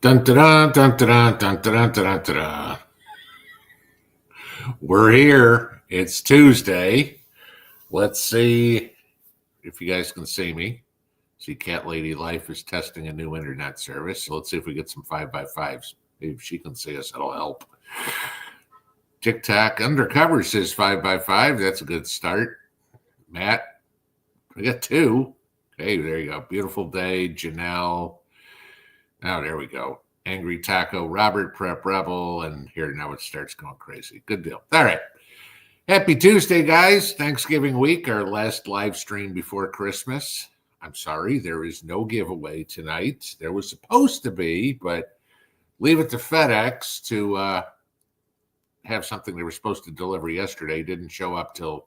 Dun, dun, dun, dun, dun, dun, dun, dun, dun. We're here. It's Tuesday. Let's see if you guys can see me. See, Cat Lady Life is testing a new internet service. So let's see if we get some 5x5s. Maybe if she can see us, that'll help. TikTok Undercover says 5x5. That's a good start. Matt, we got two. Okay, there you go. Beautiful day. Janelle. Oh, there we go. Angry Taco, Robert, Prep Rebel, and here now it starts going crazy. Good deal. All right. Happy Tuesday, guys. Thanksgiving week, our last live stream before Christmas. I'm sorry, there is no giveaway tonight. There was supposed to be, but leave it to FedEx to have something they were supposed to deliver yesterday. Didn't show up till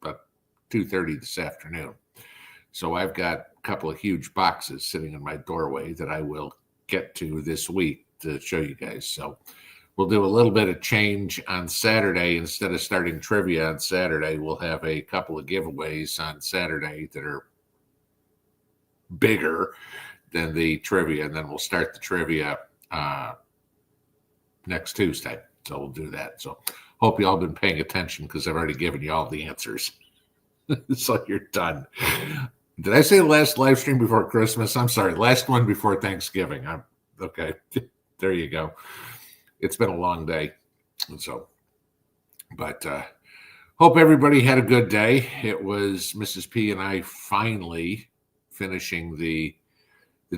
about 2:30 this afternoon. So I've got a couple of huge boxes sitting in my doorway that I will get to this week to show you guys. So we'll do a little bit of change on Saturday. Instead of starting trivia on Saturday, we'll have a couple of giveaways on Saturday that are bigger than the trivia, and then we'll start the trivia next Tuesday. So we'll do that. So hope you all been paying attention because I've already given you all the answers. So you're done. Did I say last live stream before Christmas? I'm sorry, last one before Thanksgiving. Okay. There you go. It's been a long day. So, but hope everybody had a good day. It was Mrs. P and I finally finishing the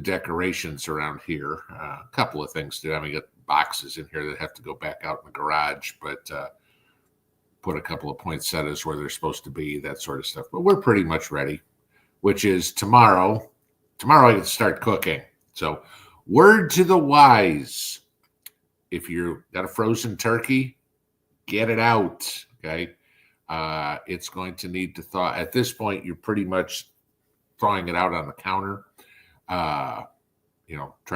decorations around here. A couple of things to do. I mean, we got boxes in here that have to go back out in the garage, but put a couple of poinsettias where they're supposed to be, that sort of stuff. But we're pretty much ready, which is tomorrow. Tomorrow I can start cooking. So word to the wise, if you got a frozen turkey, get it out, okay? It's going to need to thaw. At this point, you're pretty much thawing it out on the counter. Try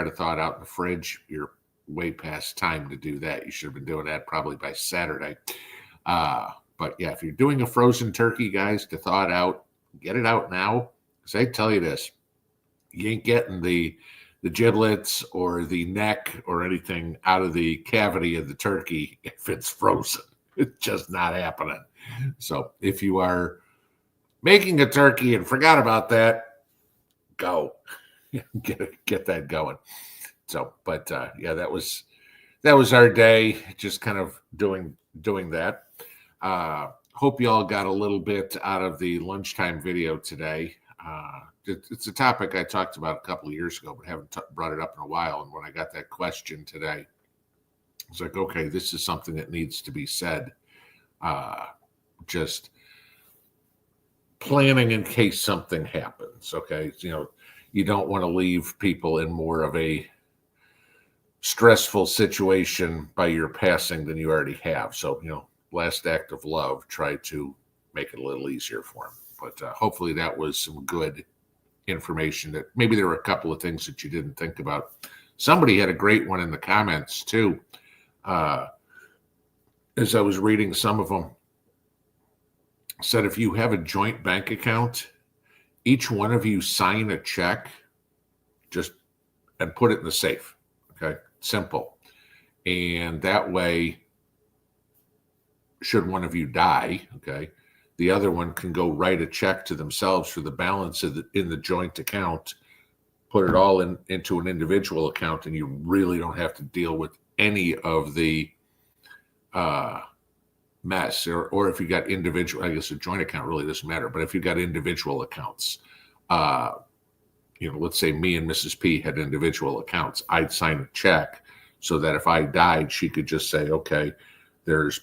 to thaw it out in the fridge. You're way past time to do that. You should have been doing that probably by Saturday. But yeah, if you're doing a frozen turkey, guys, to thaw it out, get it out now. Because I tell you this, you ain't getting the giblets or the neck or anything out of the cavity of the turkey if it's frozen. It's just not happening. So if you are making a turkey and forgot about that, go. Get that going. So, but yeah, that was our day, just kind of doing that. Hope you all got a little bit out of the lunchtime video today. It's a topic I talked about a couple of years ago, but haven't brought it up in a while. And when I got that question today, I was like, okay, this is something that needs to be said. Just planning in case something happens. Okay. You don't want to leave people in more of a stressful situation by your passing than you already have. So, last act of love, try to make it a little easier for them. But hopefully that was some good information. That maybe there were a couple of things that you didn't think about. Somebody had a great one in the comments too. As I was reading some of them, said if you have a joint bank account, each one of you sign a check and put it in the safe. Okay, simple. And that way, should one of you die, okay, the other one can go write a check to themselves for the balance in the joint account, put it all into an individual account, and you really don't have to deal with any of the mess. Or if you got individual, I guess a joint account really doesn't matter, but if you got individual accounts, let's say me and Mrs. P had individual accounts, I'd sign a check so that if I died, she could just say, okay, there's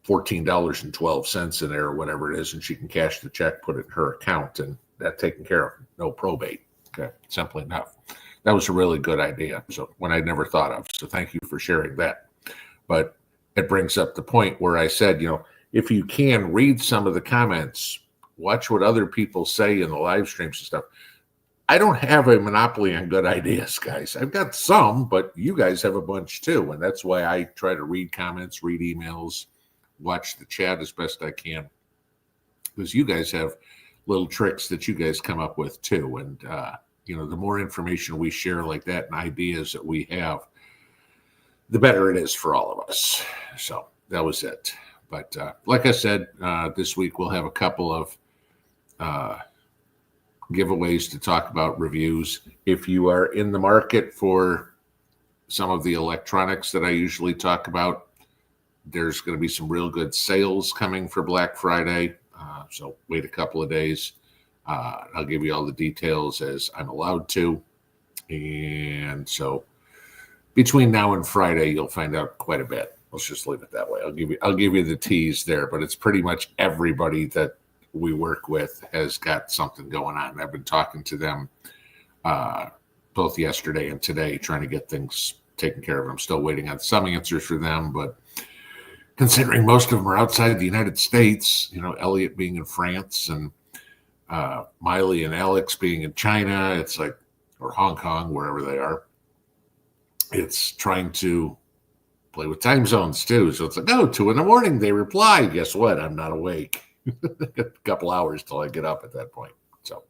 $14.12 in there or whatever it is, and she can cash the check, put it in her account, and that taken care of. No probate. Okay, simple enough. That was a really good idea. So one I never thought of. So thank you for sharing that. But it brings up the point where I said, if you can read some of the comments, watch what other people say in the live streams and stuff. I don't have a monopoly on good ideas, guys. I've got some, but you guys have a bunch too. And that's why I try to read comments, read emails, watch the chat as best I can, because you guys have little tricks that you guys come up with too. And the more information we share like that and ideas that we have, the better it is for all of us. So that was it. But like I said, this week we'll have a couple of giveaways to talk about, reviews. If you are in the market for some of the electronics that I usually talk about, there's going to be some real good sales coming for Black Friday. So wait a couple of days. I'll give you all the details as I'm allowed to. And so between now and Friday, you'll find out quite a bit. Let's just leave it that way. I'll give you the tease there, but it's pretty much everybody that we work with has got something going on. I've been talking to them both yesterday and today, trying to get things taken care of. I'm still waiting on some answers for them, but considering most of them are outside the United States, Elliot being in France and Miley and Alex being in China, it's like, or Hong Kong, wherever they are. It's trying to play with time zones too. So it's like, 2 a.m. they reply. Guess what? I'm not awake. A couple hours till I get up at that point. So,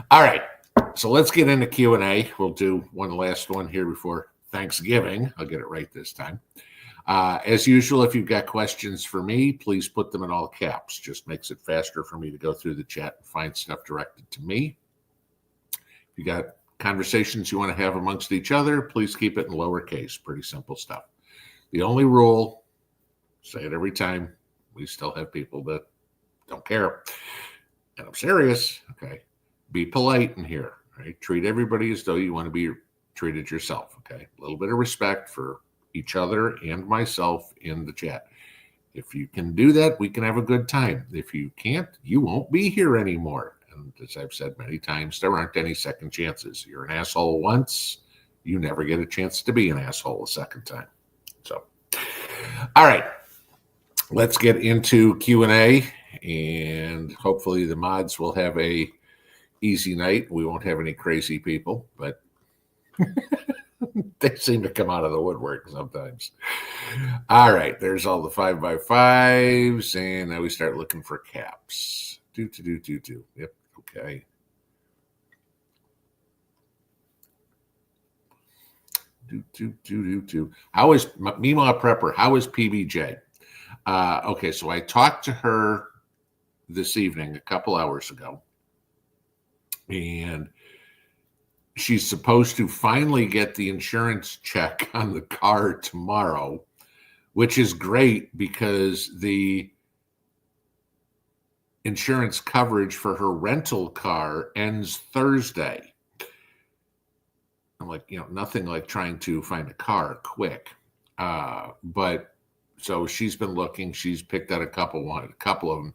all right. So let's get into Q&A. We'll do one last one here before Thanksgiving. I'll get it right this time. As usual, if you've got questions for me, please put them in all caps. Just makes it faster for me to go through the chat and find stuff directed to me. If you got conversations you want to have amongst each other, please keep it in lowercase. Pretty simple stuff. The only rule, say it every time, we still have people that don't care. And I'm serious. Okay. Be polite in here. Right? Treat everybody as though you want to be treated yourself. Okay. A little bit of respect for each other and myself in the chat. If you can do that, we can have a good time. If you can't, you won't be here anymore. And as I've said many times, there aren't any second chances. You're an asshole once, you never get a chance to be an asshole a second time. So, all right, let's get into Q&A, and hopefully the mods will have a easy night. We won't have any crazy people, but they seem to come out of the woodwork sometimes. All right, there's all the 5x5s, and now we start looking for caps. Do. Yep, okay. Do. How is Meemaw Prepper? How is PBJ? Okay, so I talked to her this evening, a couple hours ago, and she's supposed to finally get the insurance check on the car tomorrow, which is great because the insurance coverage for her rental car ends Thursday. I'm like, nothing like trying to find a car quick. But so she's been looking. She's picked out a couple of them.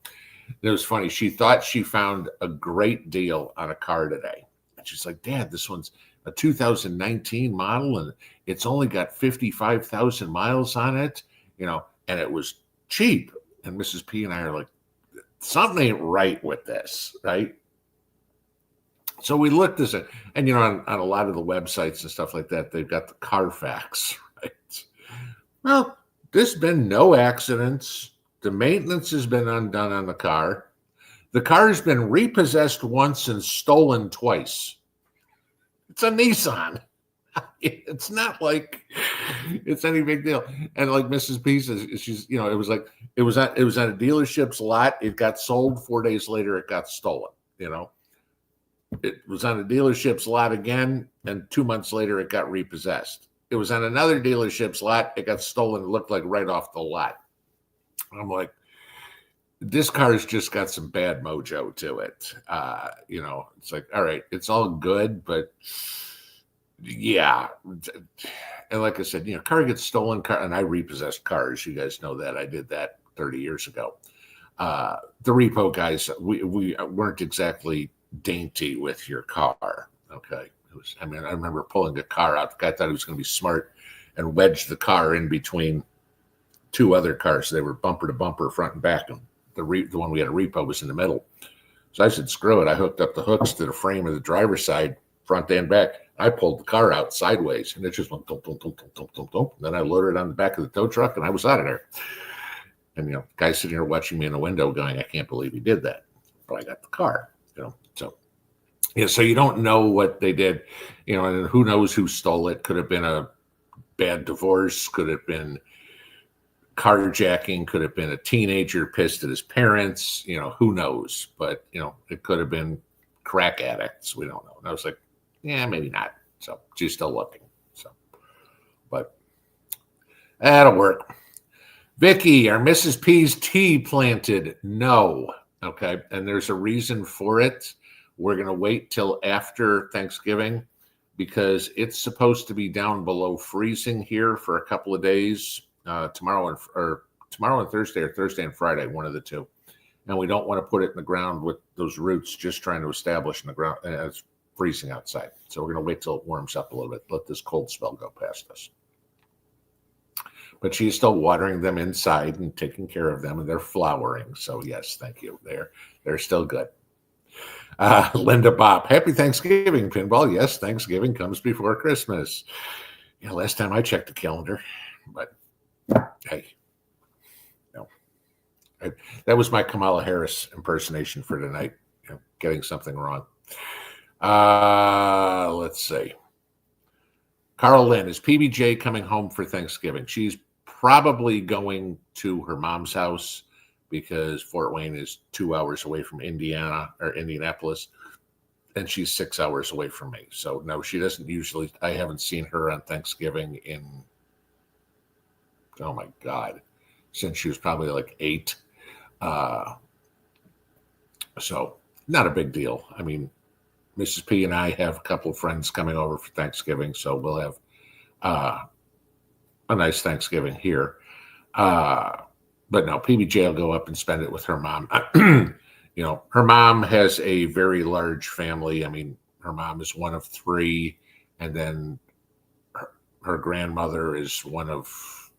It was funny. She thought she found a great deal on a car today. And she's like, Dad, this one's a 2019 model, and it's only got 55,000 miles on it, and it was cheap. And Mrs. P and I are like, something ain't right with this, right? So we looked at it, and on a lot of the websites and stuff like that, they've got the Carfax, right? Well, there's been no accidents. The maintenance has been undone on the car. The car has been repossessed once and stolen twice. It's a Nissan. It's not like it's any big deal. And like Mrs. P says, she's, it was on a dealership's lot. It got sold 4 days later. It got stolen. It was on a dealership's lot again, and 2 months later, it got repossessed. It was on another dealership's lot. It got stolen. It looked like right off the lot. I'm like, this car's just got some bad mojo to it. It's like, all right, it's all good, but yeah. And like I said, car gets stolen, and I repossessed cars. You guys know that. I did that 30 years ago. The repo guys, we weren't exactly dainty with your car. Okay. I remember pulling a car out. The guy thought he was going to be smart and wedged the car in between two other cars. They were bumper to bumper, front and back. And the one we had a repo was in the middle. So I said, screw it. I hooked up the hooks to the frame of the driver's side, front and back. I pulled the car out sideways, and it just went thump, thump, thump, thump, thump, thump, thump. Then I loaded it on the back of the tow truck, and I was out of there. And, the guy sitting here watching me in the window going, I can't believe he did that. But I got the car, So Yeah, so you don't know what they did, and who knows who stole it. Could have been a bad divorce, could have been carjacking, could have been a teenager pissed at his parents, who knows? But, it could have been crack addicts. We don't know. And I was like, yeah, maybe not. So she's still looking. So, but that'll work. Vicky, are Mrs. P's tea planted? No. Okay. And there's a reason for it. We're going to wait till after Thanksgiving because it's supposed to be down below freezing here for a couple of days, tomorrow and Thursday, or Thursday and Friday, one of the two. And we don't want to put it in the ground with those roots just trying to establish in the ground. And it's freezing outside. So we're going to wait till it warms up a little bit, let this cold spell go past us. But she's still watering them inside and taking care of them, and they're flowering. So yes, thank you. They're still good. Linda Bob, happy Thanksgiving, Pinball. Yes, Thanksgiving comes before Christmas. Yeah, last time I checked the calendar, but hey, no. That was my Kamala Harris impersonation for tonight, getting something wrong. Let's see. Carl Lynn, is PBJ coming home for Thanksgiving? She's probably going to her mom's house because Fort Wayne is 2 hours away from Indianapolis, and she's 6 hours away from me. So no, she doesn't usually. I haven't seen her on Thanksgiving in, oh my God, since she was probably like 8. So not a big deal. I mean, Mrs. P and I have a couple of friends coming over for Thanksgiving, so we'll have a nice Thanksgiving here. But no, PBJ will go up and spend it with her mom. Her mom has a very large family. I mean, her mom is one of 3, and then her grandmother is one of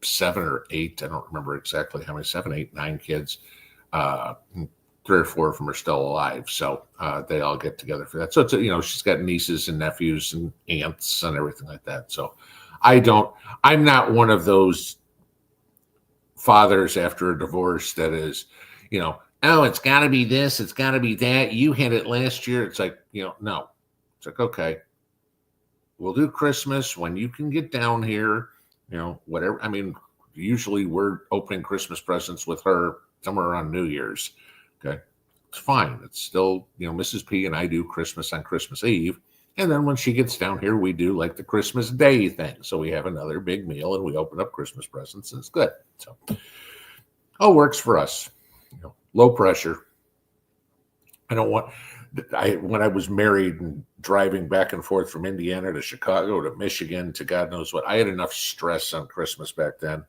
7 or 8. I don't remember exactly how many, 7, 8, 9 kids. 3 or 4 of them are still alive. So they all get together for that. So it's, she's got nieces and nephews and aunts and everything like that. So I'm not one of those fathers after a divorce that is, oh, it's got to be this, it's got to be that. You had it last year. It's like, no. It's like, okay, we'll do Christmas when you can get down here, whatever. I mean, usually we're opening Christmas presents with her somewhere around New Year's. Okay. It's fine. It's still, Mrs. P and I do Christmas on Christmas Eve. And then when she gets down here, we do like the Christmas Day thing. So we have another big meal and we open up Christmas presents, and it's good. So all works for us. Low pressure. When I was married and driving back and forth from Indiana to Chicago to Michigan to God knows what, I had enough stress on Christmas back then.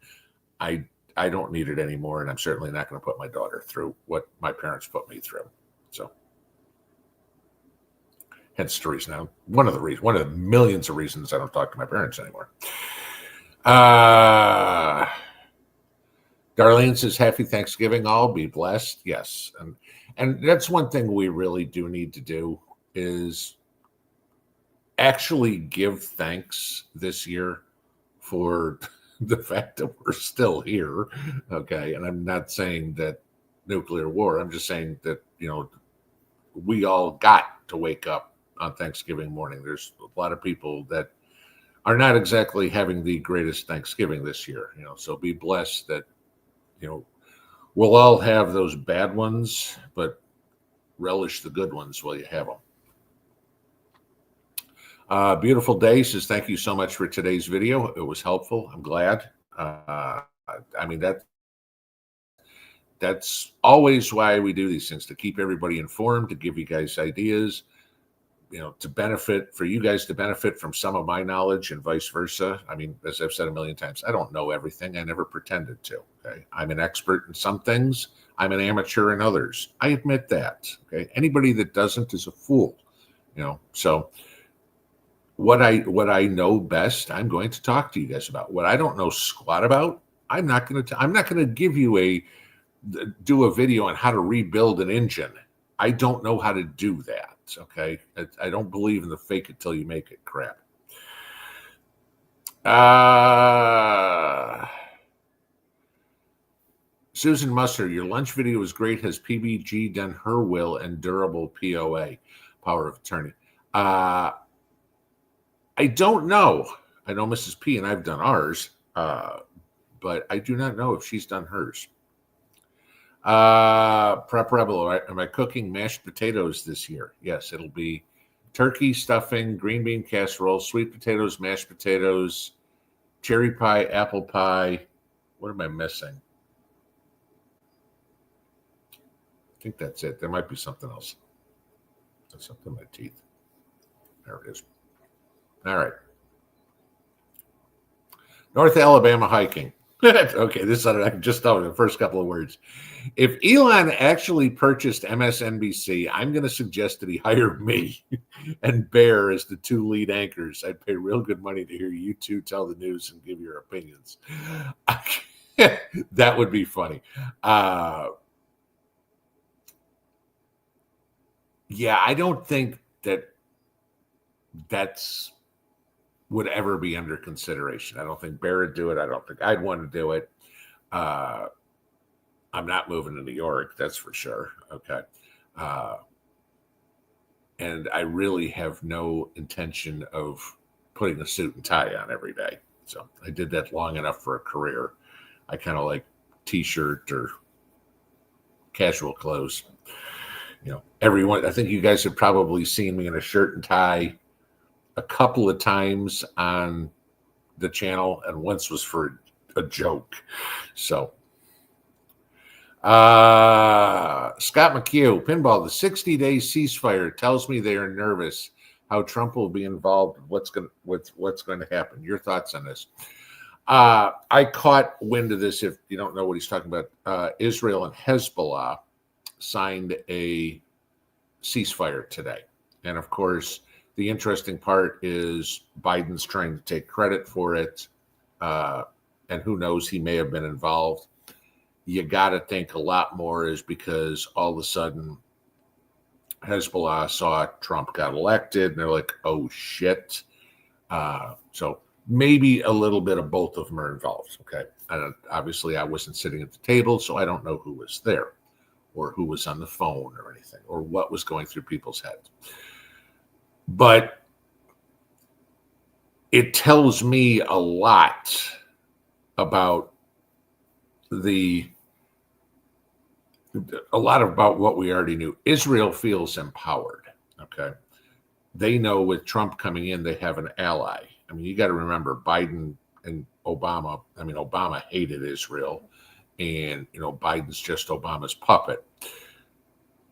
I don't need it anymore, and I'm certainly not going to put my daughter through what my parents put me through. So hence the reason. Now, one of the millions of reasons I don't talk to my parents anymore. Darlene says, happy Thanksgiving, all. Be blessed. Yes. And that's one thing we really do need to do is actually give thanks this year for the fact that we're still here. Okay. And I'm not saying that nuclear war. I'm just saying that, we all got to wake up on Thanksgiving morning. There's a lot of people that are not exactly having the greatest Thanksgiving this year, so be blessed that, we'll all have those bad ones, but relish the good ones while you have them. Beautiful Day says, thank you so much for today's video. It was helpful. I'm glad. I mean, that's always why we do these things, to keep everybody informed, to give you guys ideas, to benefit, for you guys to benefit from some of my knowledge and vice versa. I mean, as I've said a million times, I don't know everything. I never pretended to. Okay. I'm an expert in some things. I'm an amateur in others. I admit that. Okay. Anybody that doesn't is a fool, so what I know best, I'm going to talk to you guys about. What I don't know squat about, I'm not going to give you do a video on how to rebuild an engine. I don't know how to do that. Okay. I don't believe in the fake it till you make it crap. Susan Musser, your lunch video was great. Has PBG done her will and durable POA? power of attorney. I don't know. I know Mrs. P and I've done ours, but I do not know if she's done hers. Prep Rebel, am I cooking mashed potatoes this year? Yes, it'll be turkey stuffing, green bean casserole, sweet potatoes, mashed potatoes, cherry pie, apple pie. What am I missing? I think that's it. There might be something else. There's something in my teeth. There it is. All right. North Alabama hiking. Okay, this I can just tell you the first couple of words. If Elon actually purchased MSNBC, I'm going to suggest that he hire me and Bear as the two lead anchors. I'd pay real good money to hear you two tell the news and give your opinions. That would be funny. Yeah, I don't think that's would ever be under consideration. I don't think Bear would do it. I don't think I'd want to do it. I'm not moving to New York, that's for sure. Okay. And I really have no intention of putting a suit and tie on every day. So I did that long enough for a career. I kind of like t-shirt or casual clothes. You know, everyone, I think you guys have probably seen me in a shirt and tie a couple of times on the channel, and once was for a joke. So, Scott McHugh, Pinball, the 60-day ceasefire tells me they are nervous how Trump will be involved. What's going to happen? Your thoughts on this? I caught wind of this. If you don't know what he's talking about, Israel and Hezbollah signed a ceasefire today, and of course, the interesting part is Biden's trying to take credit for it, and who knows, he may have been involved. You got to think a lot more is because all of a sudden Hezbollah saw Trump got elected, and they're like, oh, shit. So maybe a little bit of both of them are involved, okay? Obviously, I wasn't sitting at the table, so I don't know who was there or who was on the phone or anything or what was going through people's heads. But it tells me a lot about what we already knew. Israel feels empowered. Okay. They know with Trump coming in, they have an ally. I mean, you got to remember Biden and Obama. I mean, Obama hated Israel, and, you know, Biden's just Obama's puppet.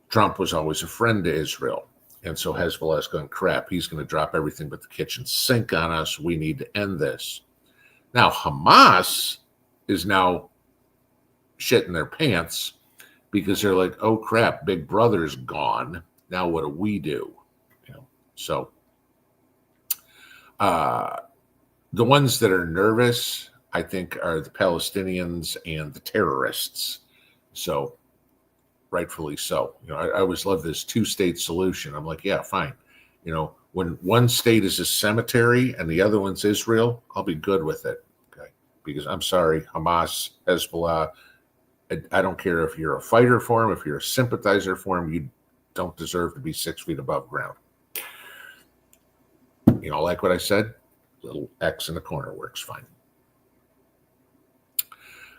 Trump was always a friend to Israel. And so Hezbollah is going, crap, he's going to drop everything but the kitchen sink on us. We need to end this. Now, Hamas is now shitting their pants because they're like, oh, crap, Big Brother's gone. Now what do we do? You know, so the ones that are nervous, I think, are the Palestinians and the terrorists. So rightfully so. You know, I always love this two-state solution. I'm like, yeah, fine. You know, when one state is a cemetery and the other one's Israel, I'll be good with it. Okay. Because I'm sorry, Hamas, Hezbollah, I don't care if you're a fighter for them, if you're a sympathizer for them, you don't deserve to be 6 feet above ground. You know, like what I said, little X in the corner works fine.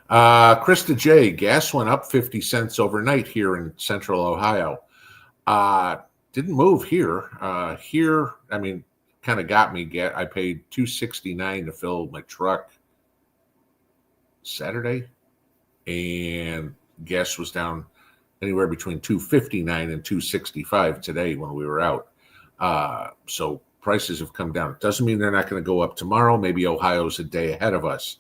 Krista J, gas went up 50 cents overnight here in central Ohio. Didn't move here. Here, I mean, kind of got me. I paid $2.69 to fill my truck Saturday, and gas was down anywhere between $2.59 and $2.65 today when we were out. So prices have come down. It doesn't mean they're not going to go up tomorrow. Maybe Ohio's a day ahead of us.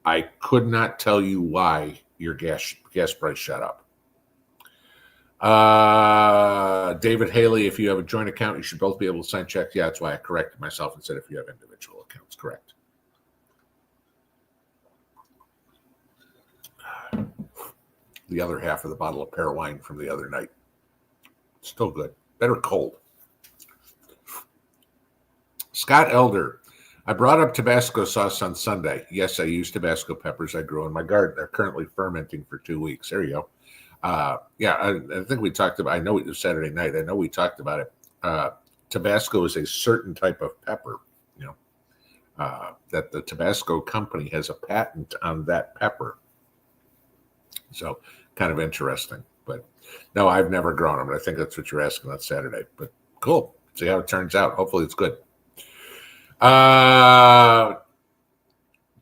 I could not tell you why your gas price shot up. David Haley, if you have a joint account, you should both be able to sign checks. Yeah, that's why I corrected myself and said if you have individual accounts. Correct. The other half of the bottle of pear wine from the other night. Still good. Better cold. Scott Elder. I brought up Tabasco sauce on Sunday. Yes, I use Tabasco peppers I grew in my garden. They're currently fermenting for 2 weeks. There you go. Yeah, I think we talked about. I know it was Saturday night. I know we talked about it. Tabasco is a certain type of pepper. You know, that the Tabasco company has a patent on that pepper. So kind of interesting. But no, I've never grown them. But I think that's what you're asking on Saturday. But cool. See how it turns out. Hopefully it's good.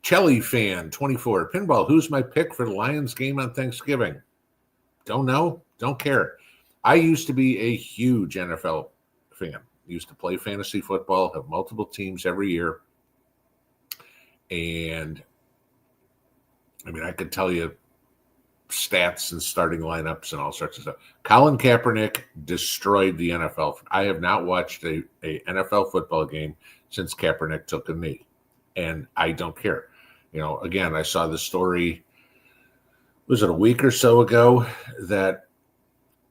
Chelly fan 24 pinball. Who's my pick for the Lions game on Thanksgiving? Don't know. Don't care. I used to be a huge NFL fan. Used to play fantasy football, have multiple teams every year. And I mean, I could tell you stats and starting lineups and all sorts of stuff. Colin Kaepernick destroyed the NFL. I have not watched a NFL football game since Kaepernick took a knee, and I don't care. You know, again, I saw the story, was it a week or so ago, that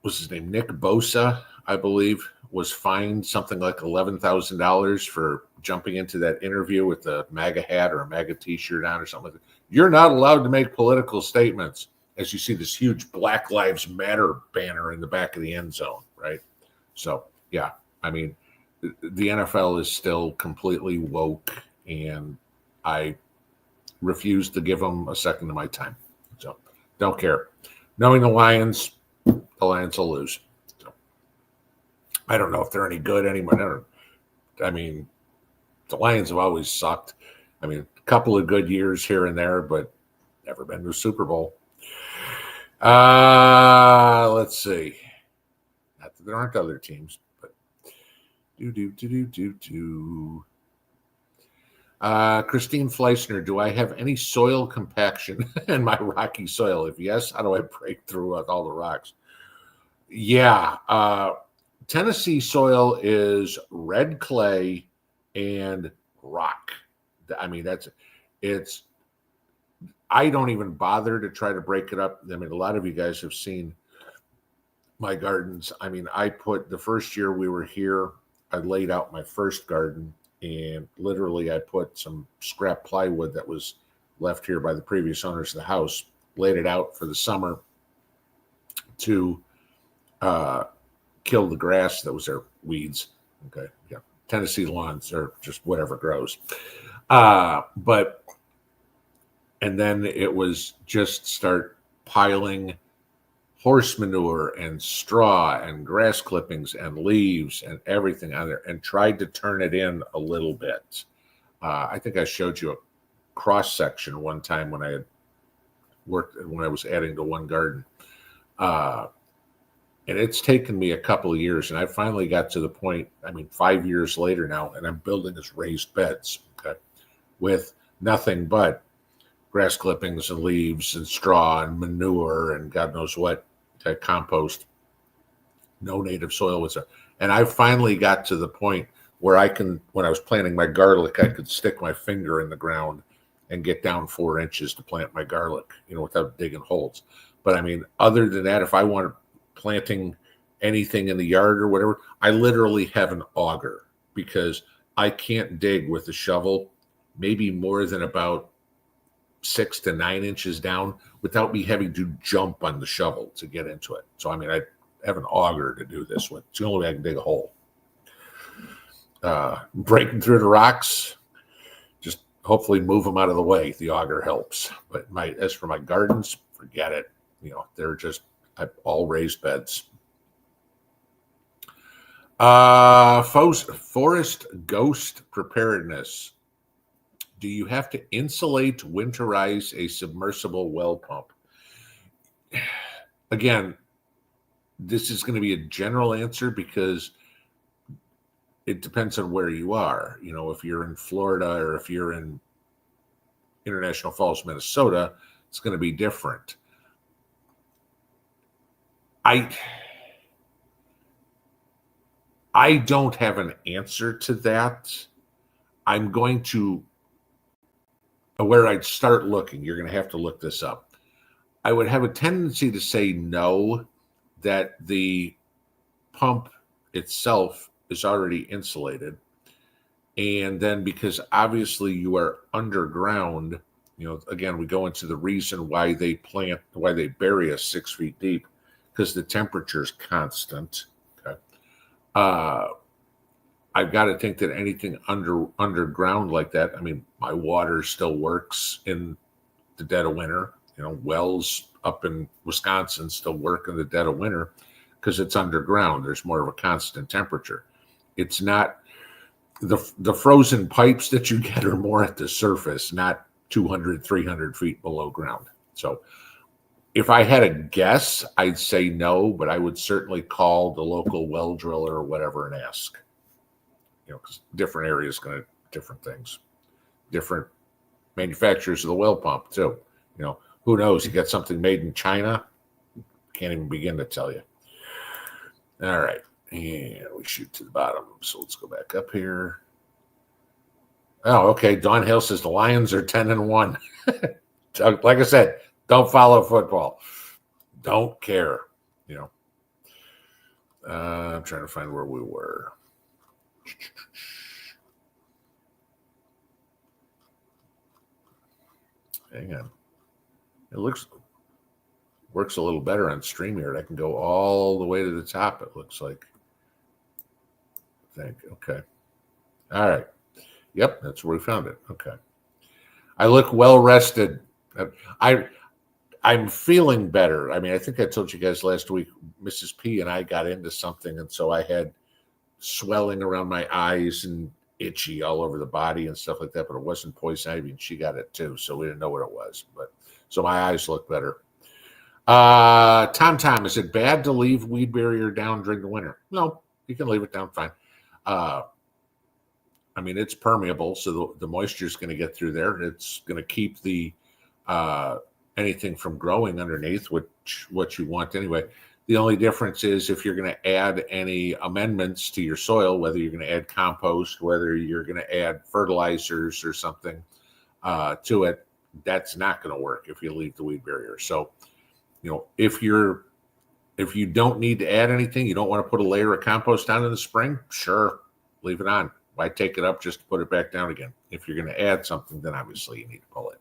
was his name, Nick Bosa, I believe, was fined something like $11,000 for jumping into that interview with a MAGA hat or a MAGA t-shirt on or something like that. You're not allowed to make political statements, as you see this huge Black Lives Matter banner in the back of the end zone, right? So, yeah, I mean, the NFL is still completely woke, and I refuse to give them a second of my time. So, don't care. Knowing the Lions will lose. So, I don't know if they're any good anymore. I mean, the Lions have always sucked. I mean, a couple of good years here and there, but never been to a Super Bowl. Let's see. Not that there aren't other teams, but Christine Fleischner, do I have any soil compaction in my rocky soil? If yes, how do I break through with all the rocks? Yeah. Tennessee soil is red clay and rock. I mean, I don't even bother to try to break it up. I mean, a lot of you guys have seen my gardens. I mean, the first year we were here, I laid out my first garden, and literally I put some scrap plywood that was left here by the previous owners of the house, laid it out for the summer to kill the grass that was there, weeds. Okay. Yeah. Tennessee lawns or just whatever grows. And then it was just start piling horse manure and straw and grass clippings and leaves and everything on there, and tried to turn it in a little bit. I think I showed you a cross section one time when I had worked, when I was adding to one garden. And it's taken me a couple of years, and I finally got to the point, 5 years later now, and I'm building this raised beds, okay, with nothing but grass clippings and leaves and straw and manure and God knows what, compost. No native soil was there. And I finally got to the point where when I was planting my garlic, I could stick my finger in the ground and get down 4 inches to plant my garlic, without digging holes. But I mean, other than that, if I wanted planting anything in the yard or whatever, I literally have an auger, because I can't dig with a shovel maybe more than about 6 to 9 inches down without me having to jump on the shovel to get into it. So, I have an auger to do this with. It's the only way I can dig a hole. Breaking through the rocks, just hopefully move them out of the way. The auger helps. But as for my gardens, forget it. They're just all raised beds. Forest ghost preparedness. Do you have to insulate, winterize a submersible well pump? Again, this is going to be a general answer because it depends on where you are. If you're in Florida or if you're in International Falls, Minnesota, it's going to be different. I don't have an answer to that. I'm going to, where I'd start looking, you're going to have to look this up. I would have a tendency to say no, that the pump itself is already insulated. And then because obviously you are underground, again, we go into the reason why they bury us 6 feet deep. because the temperature is constant. Okay. I've got to think that anything underground like that, I mean, my water still works in the dead of winter. Wells up in Wisconsin still work in the dead of winter because it's underground. There's more of a constant temperature. It's not the frozen pipes that you get are more at the surface, not 200, 300 feet below ground. So if I had a guess, I'd say no, but I would certainly call the local well driller or whatever and ask. Because different areas going to different things, different manufacturers of the well pump too. Who knows? You got something made in China, can't even begin to tell you. All right, and we shoot to the bottom. So let's go back up here. Oh, okay. Dawn Hill says the Lions are 10-1. Like I said, don't follow football. Don't care. I'm trying to find where we were. Hang on. It works a little better on StreamYard. I can go all the way to the top, it looks like. Okay. All right. Yep, that's where we found it. Okay. I look well rested. I'm feeling better. I mean, I think I told you guys last week, Mrs. P and I got into something, and so I had swelling around my eyes and itchy all over the body and stuff like that, but it wasn't poison ivy, and she got it too, so we didn't know what it was. But so my eyes look better. Tom, is it bad to leave weed barrier down during the winter? No, you can leave it down fine. I mean, it's permeable, so the moisture is going to get through there. It's going to keep the anything from growing underneath, which what you want anyway. The only difference is if you're going to add any amendments to your soil, whether you're going to add compost, whether you're going to add fertilizers or something to it, that's not going to work if you leave the weed barrier. So, if you don't need to add anything, you don't want to put a layer of compost down in the spring, sure, leave it on. Why take it up just to put it back down again? If you're going to add something, then obviously you need to pull it.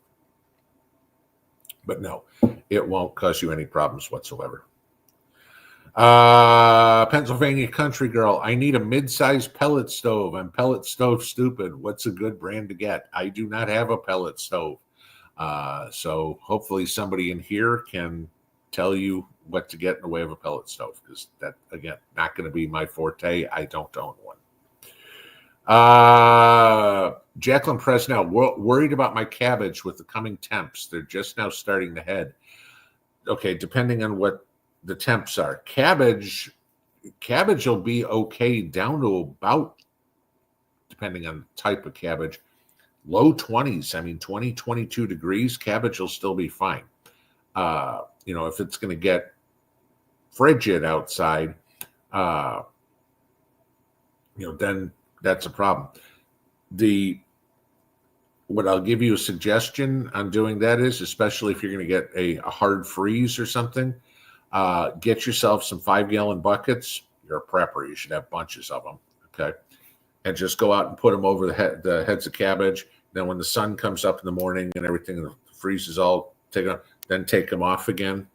But no, it won't cause you any problems whatsoever. Pennsylvania Country Girl, I need a mid-sized pellet stove. I'm pellet stove stupid. What's a good brand to get? I do not have a pellet stove. So hopefully somebody in here can tell you what to get in the way of a pellet stove, because that, again, not going to be my forte. I don't own one. Jacqueline Presnell, worried about my cabbage with the coming temps. They're just now starting to head. Okay, depending on what the temps are. Cabbage will be okay down to about, depending on the type of cabbage, low 20s. I mean, 20, 22 degrees, cabbage will still be fine. If it's going to get frigid outside, then that's a problem. What I'll give you a suggestion on doing that is, especially if you're going to get a hard freeze or something, get yourself some 5-gallon buckets. You're a prepper. You should have bunches of them. Okay. And just go out and put them over the heads of cabbage. Then when the sun comes up in the morning and everything, the freeze is all taken off, then take them off again.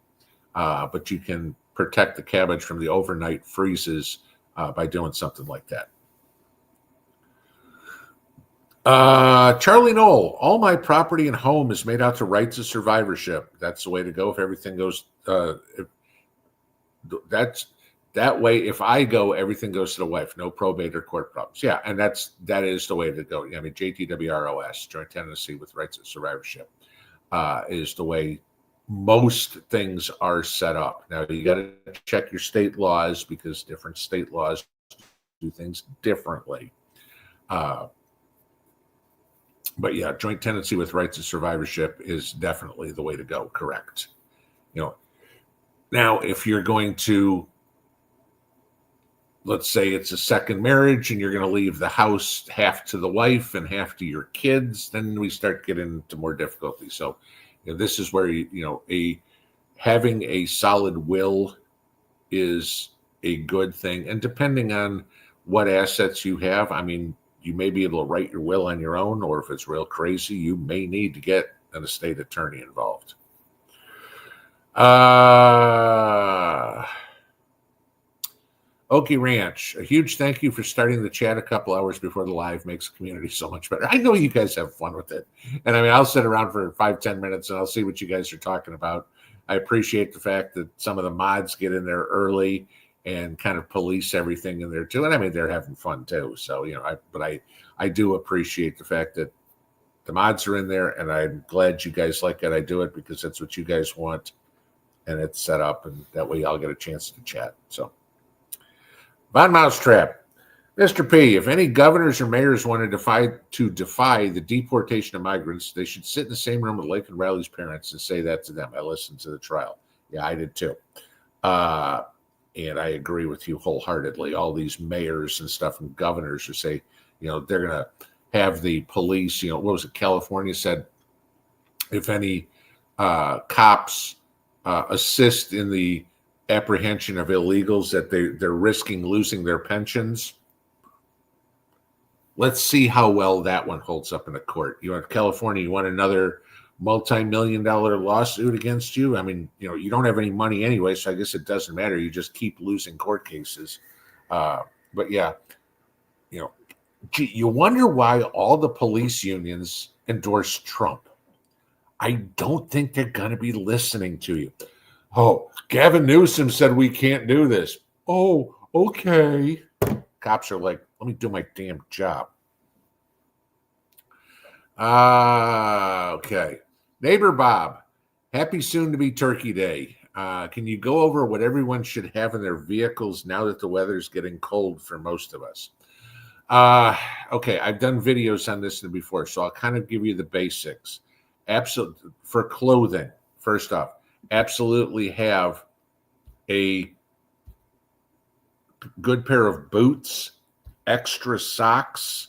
But you can protect the cabbage from the overnight freezes by doing something like that. Charlie Knoll, all my property and home is made out to rights of survivorship. That's the way to go. If everything goes, that way. If I go, everything goes to the wife. No probate or court problems. Yeah, and that is the way to go. I mean, JTWROS, joint tenancy with rights of survivorship, is the way most things are set up. Now you got to check your state laws, because different state laws do things differently. But yeah, joint tenancy with rights of survivorship is definitely the way to go. Correct. Now if you're going to, let's say it's a second marriage and you're going to leave the house half to the wife and half to your kids, then we start getting into more difficulty. So this is where having a solid will is a good thing. And depending on what assets you have, I mean, you may be able to write your will on your own, or if it's real crazy, you may need to get an estate attorney involved. Okie Ranch, a huge thank you for starting the chat a couple hours before the live. Makes the community so much better. I know you guys have fun with it. And I mean, I'll sit around for 5-10 minutes and I'll see what you guys are talking about. I appreciate the fact that some of the mods get in there early and kind of police everything in there too. And I mean, they're having fun too. So, you know, I do appreciate the fact that the mods are in there, and I'm glad you guys like it. I do it because that's what you guys want, and it's set up, and that way I'll get a chance to chat. So, Von Mousetrap, Mr. P, if any governors or mayors want to defy the deportation of migrants, they should sit in the same room with Lake and Riley's parents and say that to them. I listened to the trial. Yeah, I did too. And I agree with you wholeheartedly. All these mayors and stuff and governors who say, you know, they're going to have the police, you know, what was it? California said if any cops assist in the apprehension of illegals, that they're risking losing their pensions. Let's see how well that one holds up in a court. You want California, you want another multi-million-dollar lawsuit against you? I mean, you know, you don't have any money anyway, so I guess it doesn't matter. You just keep losing court cases. But yeah, you know, gee, you wonder why all the police unions endorse Trump. I don't think they're going to be listening to you. Oh, Gavin Newsom said we can't do this. Oh, okay. Cops are like, let me do my damn job. Okay. Neighbor Bob, happy soon to be Turkey Day. Can you go over what everyone should have in their vehicles now that the weather's getting cold for most of us? Okay, I've done videos on this before, so I'll kind of give you the basics. Absolutely, for clothing, first off, absolutely have a good pair of boots, extra socks,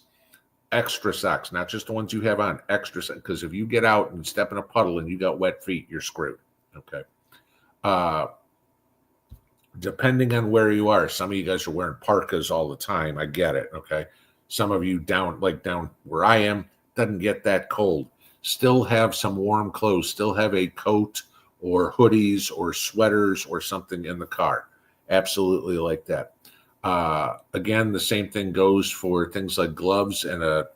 not just the ones you have on, extra, because if you get out and step in a puddle and you got wet feet, you're screwed. Okay. Depending on where you are, some of you guys are wearing parkas all the time. I get it. Okay. Some of you down where I am, doesn't get that cold. Still have some warm clothes, still have a coat or hoodies or sweaters or something in the car. Absolutely like that. Again, the same thing goes for things like gloves and a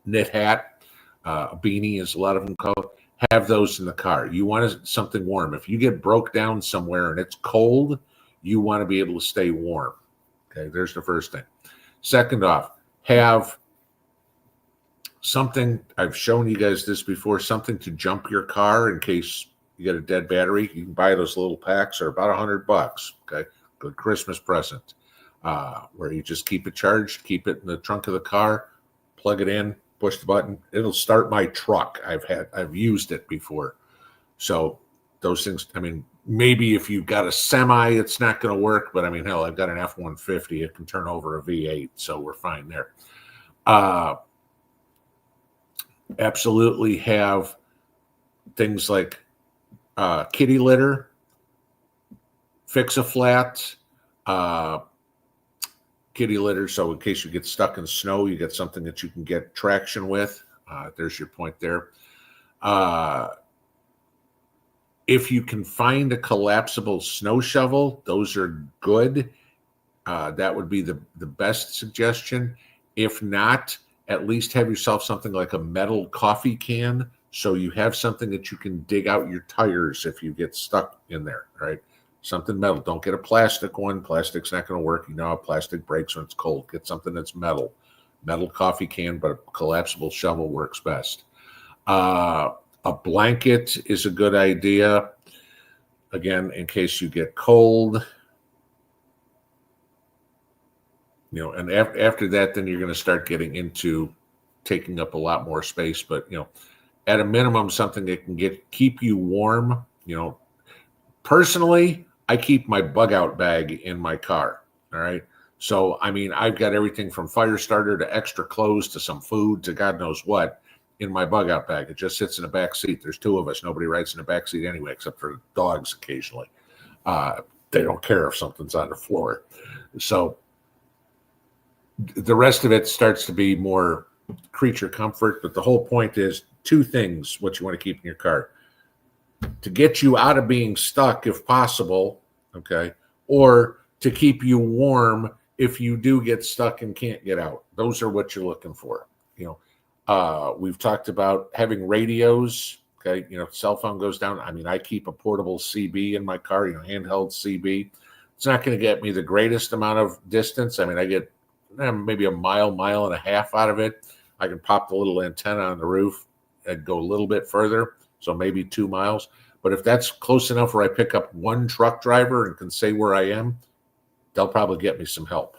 knit hat, a beanie, as a lot of them call it. Have those in the car. You want something warm. If you get broke down somewhere and it's cold, you want to be able to stay warm. Okay, there's the first thing. Second off, have something, I've shown you guys this before, something to jump your car in case you get a dead battery. You can buy those little packs, are about $100. Okay, good Christmas present. Where you just keep it charged, keep it in the trunk of the car, plug it in, push the button. It'll start my truck. I've used it before. So those things, I mean, maybe if you've got a semi, it's not going to work. But I mean, hell, I've got an F-150. It can turn over a V8, so we're fine there. Absolutely have things like kitty litter, Fix-A-Flat, kitty litter, so in case you get stuck in snow, you get something that you can get traction with. There's your point there. If you can find a collapsible snow shovel, those are good. That would be the best suggestion. If not, at least have yourself something like a metal coffee can, so you have something that you can dig out your tires if you get stuck in there, right? Something metal. Don't get a plastic one. Plastic's not going to work. You know how plastic breaks when it's cold. Get something that's metal. Metal coffee can, but a collapsible shovel works best. A blanket is a good idea. Again, in case you get cold. You know, and after that, then you're going to start getting into taking up a lot more space. But, you know, at a minimum, something that can keep you warm. You know, personally, I keep my bug out bag in my car. All right. So, I mean, I've got everything from fire starter to extra clothes to some food to God knows what in my bug out bag. It just sits in the back seat. There's two of us. Nobody rides in the back seat anyway, except for dogs occasionally. They don't care if something's on the floor. So the rest of it starts to be more creature comfort. But the whole point is two things, what you want to keep in your car. to get you out of being stuck if possible, okay, or to keep you warm if you do get stuck and can't get out. Those are what you're looking for. We've talked about having radios. Okay, cell phone goes down. I mean, I keep a portable CB in my car, handheld CB. It's not going to get me the greatest amount of distance. I mean, I get maybe a mile and a half out of it. I can pop the little antenna on the roof and go a little bit further, so maybe 2 miles. But if that's close enough where I pick up one truck driver and can say where I am, they'll probably get me some help.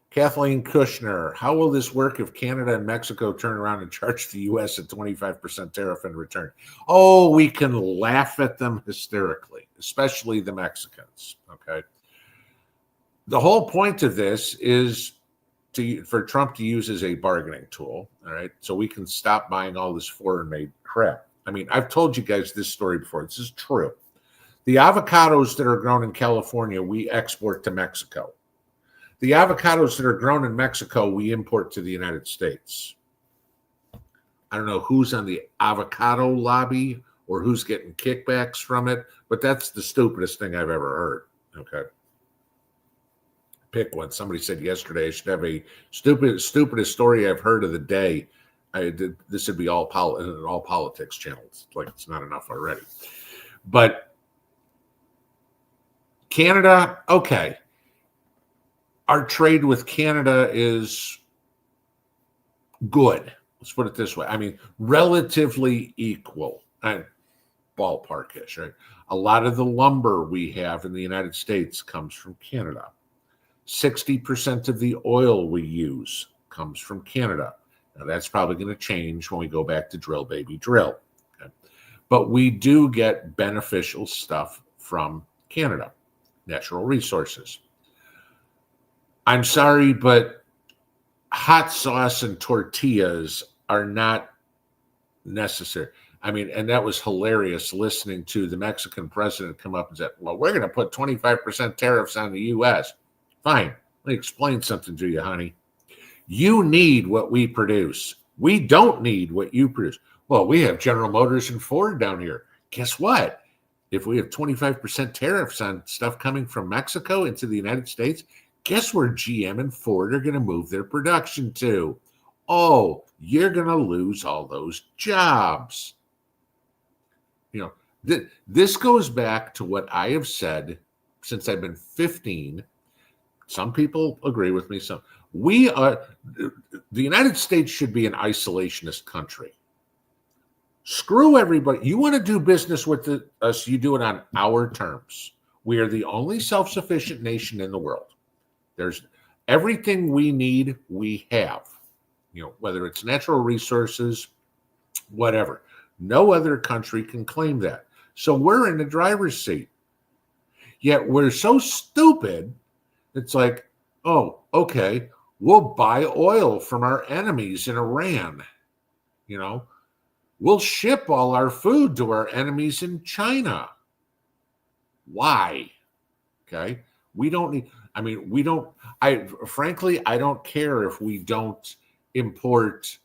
Kathleen Kushner, how will this work if Canada and Mexico turn around and charge the U.S. a 25% tariff in return? Oh, we can laugh at them hysterically, especially the Mexicans, okay? The whole point of this is for Trump to use as a bargaining tool, all right? So we can stop buying all this foreign-made crap. I mean, I've told you guys this story before. This is true. The avocados that are grown in California, we export to Mexico. The avocados that are grown in Mexico, we import to the United States. I don't know who's on the avocado lobby or who's getting kickbacks from it, but that's the stupidest thing I've ever heard, okay? Pick one. Somebody said yesterday I should have a stupidest story I've heard of the day. This would be all politics channels. Like it's not enough already. But Canada, okay. Our trade with Canada is good. Let's put it this way. I mean, relatively equal. Ballpark-ish, right? A lot of the lumber we have in the United States comes from Canada. 60% of the oil we use comes from Canada. Now, that's probably going to change when we go back to drill, baby, drill. Okay? But we do get beneficial stuff from Canada, natural resources. I'm sorry, but hot sauce and tortillas are not necessary. I mean, and that was hilarious listening to the Mexican president come up and say, well, we're going to put 25% tariffs on the U.S. Fine. Let me explain something to you, honey. You need what we produce. We don't need what you produce. Well, we have General Motors and Ford down here. Guess what? If we have 25% tariffs on stuff coming from Mexico into the United States, guess where GM and Ford are going to move their production to? Oh, you're going to lose all those jobs. This goes back to what I have said since I've been 15. Some people agree with me. The United States should be an isolationist country. Screw everybody. You want to do business with us, you do it on our terms. We are the only self-sufficient nation in the world. There's everything we need, we have. Whether it's natural resources, whatever. No other country can claim that. So we're in the driver's seat. Yet we're so stupid. It's like, oh, okay, we'll buy oil from our enemies in Iran. We'll ship all our food to our enemies in China. Why? Okay. We don't need, frankly, I don't care if we don't import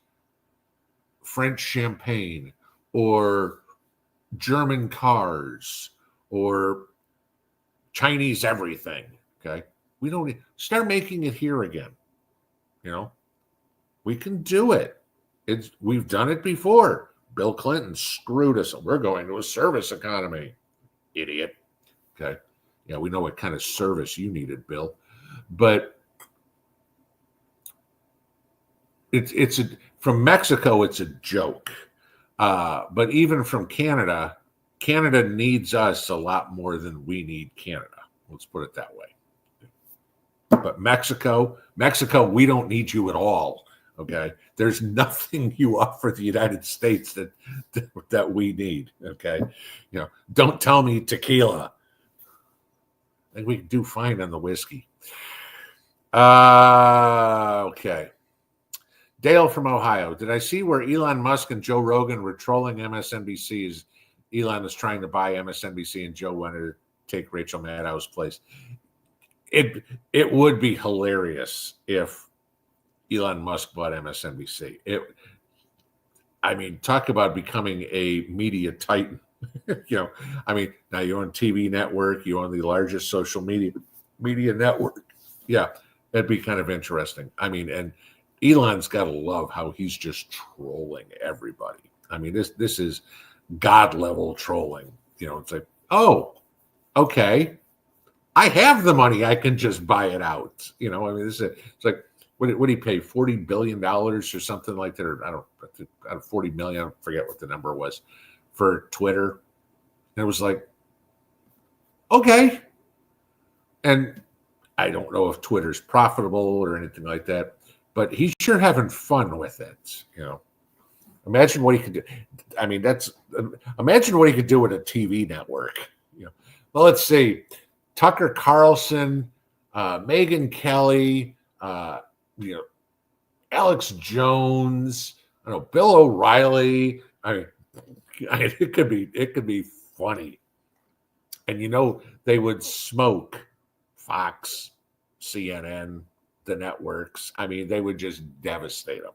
French champagne or German cars or Chinese everything. Okay. We don't need, start making it here again. We can do it. We've done it before. Bill Clinton screwed us. We're going to a service economy. Idiot. Okay. Yeah, we know what kind of service you needed, Bill. But from Mexico, it's a joke. But even from Canada, Canada needs us a lot more than we need Canada. Let's put it that way. But Mexico, we don't need you at all. Okay, there's nothing you offer the United States that we need. Okay, don't tell me tequila. I think we can do fine on the whiskey. Okay. Dale from Ohio. Did I see where Elon Musk and Joe Rogan were trolling MSNBC? Elon is trying to buy MSNBC and Joe wanted to take Rachel Maddow's place. It would be hilarious if Elon Musk bought MSNBC. Talk about becoming a media titan. Now you own TV network, you own the largest social media network. Yeah, that'd be kind of interesting. And Elon's got to love how he's just trolling everybody. This is God level trolling. It's like, oh, okay, I have the money, I can just buy it out. It's like, what did he pay? $40 billion or something like that, or I don't 40 million. I forget what the number was for Twitter. And it was like, okay. And I don't know if Twitter's profitable or anything like that, but he's sure having fun with it. Imagine what he could do. Imagine what he could do with a TV network. Well, let's see, Tucker Carlson, Megyn Kelly, Alex Jones, Bill O'Reilly. It could be funny, and they would smoke Fox, CNN, the networks. They would just devastate them.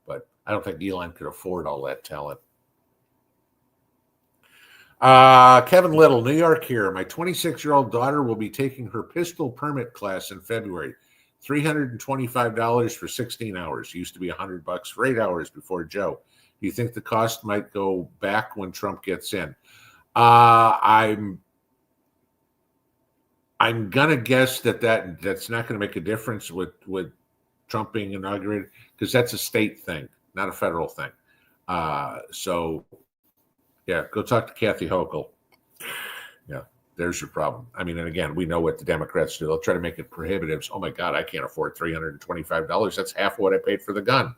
But I don't think Elon could afford all that talent. Kevin Little, New York here. My 26-year-old daughter will be taking her pistol permit class in February. $325 for 16 hours. Used to be $100 for 8 hours before Joe. Do you think the cost might go back when Trump gets in? I'm gonna guess that's not going to make a difference with Trump being inaugurated, because that's a state thing, not a federal thing. So yeah, go talk to Kathy Hochul. Yeah, there's your problem. And again, we know what the Democrats do. They'll try to make it prohibitive. Oh my God, I can't afford $325. That's half what I paid for the gun.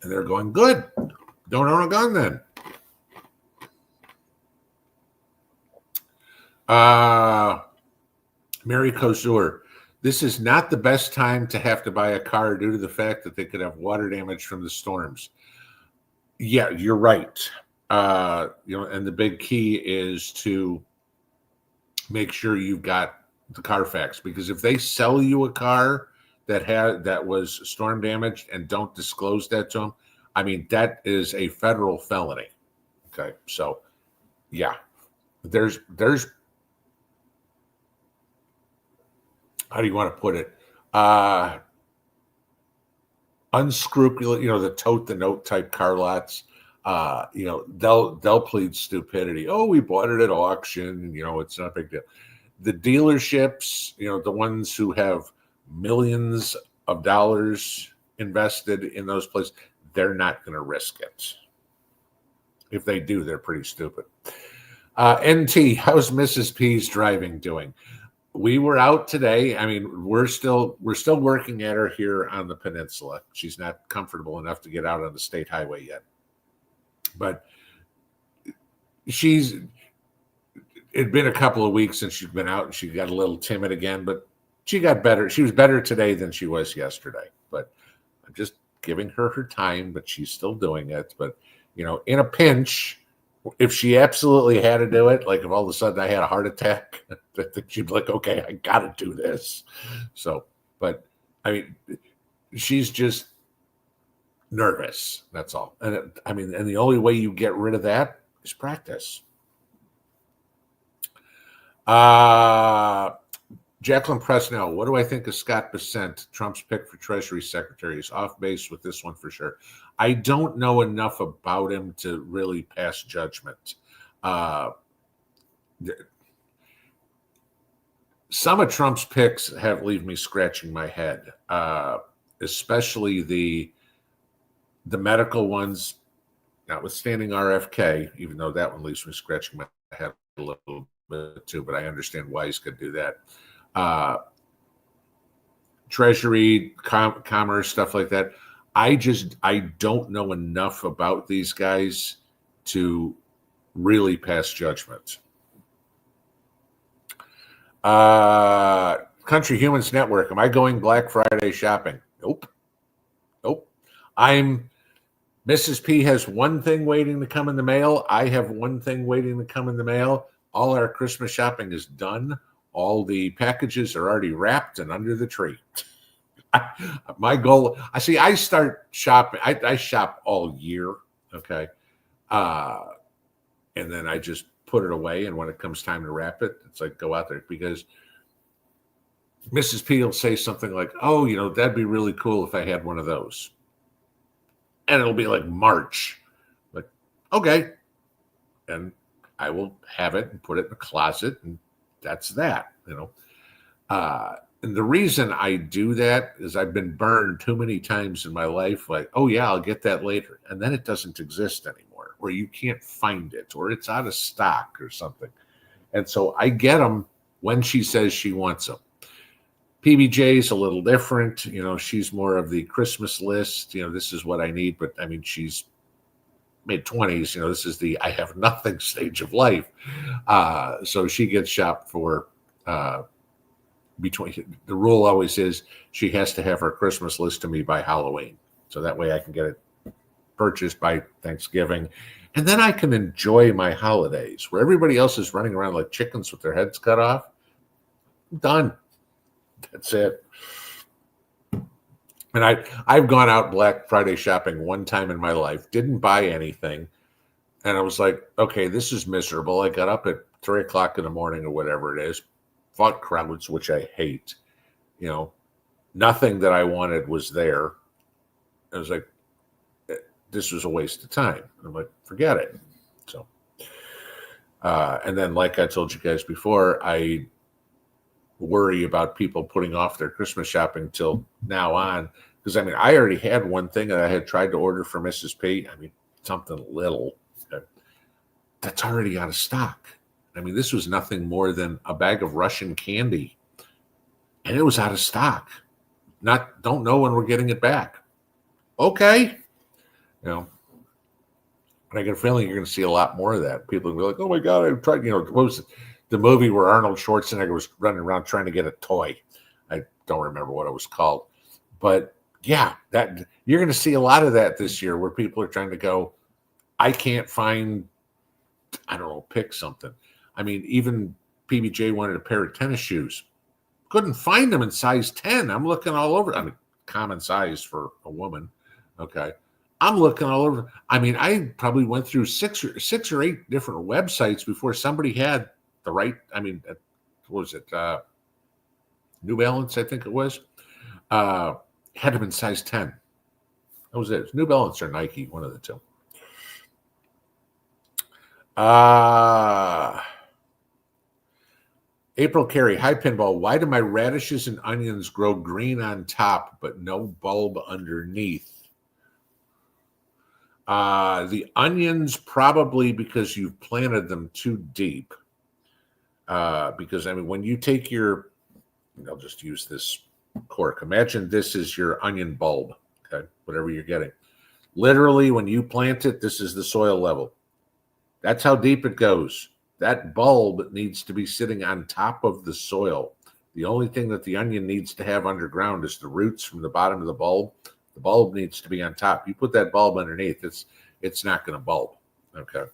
And they're going, good. Don't own a gun then. Mary Kosur, this is not the best time to have to buy a car due to the fact that they could have water damage from the storms. Yeah, you're right. And the big key is to make sure you've got the Carfax, because if they sell you a car that was storm damaged and don't disclose that to them, that is a federal felony. Okay, so yeah, there's how do you want to put it? Unscrupulous, the tote the note type car lots. They'll plead stupidity. Oh, we bought it at auction. It's not a big deal. The dealerships, the ones who have millions of dollars invested in those places, they're not going to risk it. If they do, they're pretty stupid. NT, how's Mrs. P's driving doing? We were out today. We're still working at her here on the peninsula. She's not comfortable enough to get out on the state highway yet. But it'd been a couple of weeks since she's been out, and she got a little timid again, but she got better. She was better today than she was yesterday. But I'm just giving her time, but she's still doing it. But, in a pinch, if she absolutely had to do it, like if all of a sudden I had a heart attack, I think she'd be like, okay, I got to do this. So, but she's just nervous. That's all. And and the only way you get rid of that is practice. Jacqueline Presnell, what do I think of Scott Bessent, Trump's pick for Treasury Secretary? He's off base with this one for sure. I don't know enough about him to really pass judgment. Some of Trump's picks leave me scratching my head, especially the medical ones, notwithstanding RFK, even though that one leaves me scratching my head a little bit too, but I understand why he's going to do that. Treasury, commerce, stuff like that. I don't know enough about these guys to really pass judgment. Country Humans Network. Am I going Black Friday shopping? Nope. Mrs. P has one thing waiting to come in the mail. I have one thing waiting to come in the mail. All our Christmas shopping is done All the packages are already wrapped and under the tree. My goal, I start shopping. I shop all year. Okay. And then I just put it away. And when it comes time to wrap it, it's like, go out there, because Mrs. P will say something like, oh, that'd be really cool if I had one of those. And it'll be like March. Like, okay. And I will have it and put it in the closet, and that's that, And the reason I do that is I've been burned too many times in my life, like, oh yeah, I'll get that later. And then it doesn't exist anymore, or you can't find it, or it's out of stock or something. And so I get them when she says she wants them. PBJ's a little different. She's more of the Christmas list. This is what I need. But I mean, she's mid-20s. This is the I have nothing stage of life. So she gets shopped for between. The rule always is she has to have her Christmas list to me by Halloween. So that way I can get it purchased by Thanksgiving. And then I can enjoy my holidays where everybody else is running around like chickens with their heads cut off. I'm done. That's it. And I've gone out Black Friday shopping one time in my life, didn't buy anything. And I was like, okay, this is miserable. I got up at 3 o'clock in the morning or whatever it is, fought crowds, which I hate. Nothing that I wanted was there. I was like, this was a waste of time. And I'm like, forget it. So, and then like I told you guys before, I worry about people putting off their Christmas shopping till now on, because I already had one thing that I had tried to order for Mrs. P. Something little that's already out of stock. This was nothing more than a bag of Russian candy, and it was out of stock. Don't know when we're getting it back. Okay, and I get a feeling you're going to see a lot more of that. People will be like, "Oh my God, I tried." What was it? The movie where Arnold Schwarzenegger was running around trying to get a toy. I don't remember what it was called. But yeah, that you're going to see a lot of that this year where people are trying to go, I can't find, I don't know, pick something. Even PBJ wanted a pair of tennis shoes. Couldn't find them in size 10. I'm looking all over. Common size for a woman. Okay. I'm looking all over. I probably went through six or eight different websites before somebody had the right, what was it? New Balance, I think it was. Had to have been size 10. That was it. New Balance or Nike, one of the two. April Carey, hi Pinball. Why do my radishes and onions grow green on top but no bulb underneath? The onions probably because you've planted them too deep. Because when you take I'll just use this cork. Imagine this is your onion bulb, okay? Whatever you're getting. Literally, when you plant it, this is the soil level. That's how deep it goes. That bulb needs to be sitting on top of the soil. The only thing that the onion needs to have underground is the roots from the bottom of the bulb. The bulb needs to be on top. You put that bulb underneath, it's not going to bulb. Okay.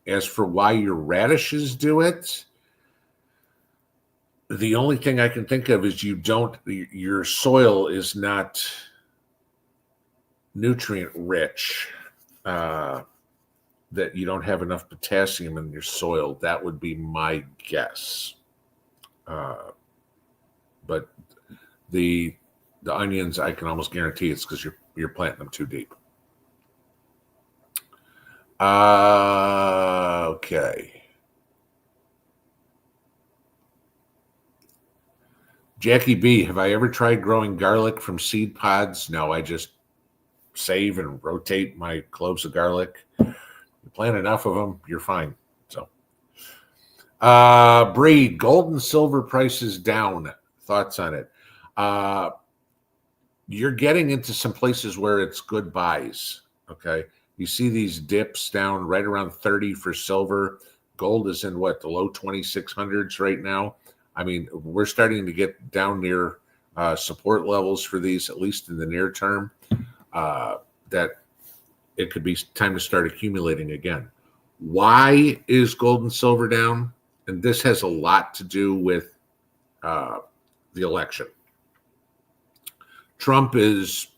As for why your radishes do it, the only thing I can think of is your soil is not nutrient rich, that you don't have enough potassium in your soil. That would be my guess. But the onions, I can almost guarantee it's because you're planting them too deep. Okay. Jackie B, have I ever tried growing garlic from seed pods? No, I just save and rotate my cloves of garlic. You plant enough of them, you're fine. So, Breed, gold and silver prices down. Thoughts on it? You're getting into some places where it's good buys. Okay. You see these dips down right around 30 for silver. Gold is in the low 2600s right now. We're starting to get down near support levels for these, at least in the near term, that it could be time to start accumulating again. Why is gold and silver down? and this has a lot to do with the election. Trump is